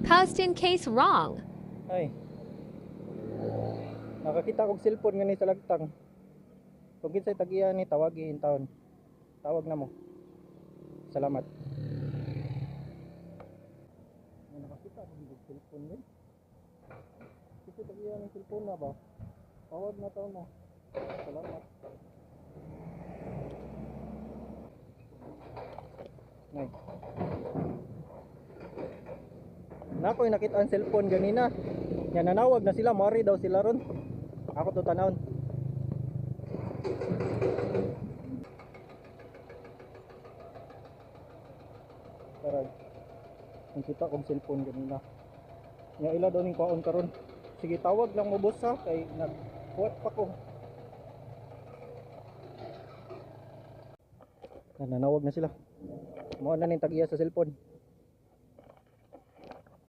Post in case wrong. Ay. Nakakita kog cellphone nga ni sa lagtang. Kung kinsay tagiya ni tawagi in taon. Tawag na mo. Salamat. Nakakita kog cellphone din. Kinsay tagiya ni cellphone na ba? Tawag na taon mo. Salamat. Ay. Nakoy nakita ang cellphone ganina. Yan nanawag na sila, mari daw sila ron. Ako to tanawon. Tara. Nakita kong cellphone ganina. Nga ila daw ning kwaon karon. Sige tawag lang mo boss ha kay nagkuwat pa ko. Nanawag na sila. Mo na ning tag-iya sa cellphone.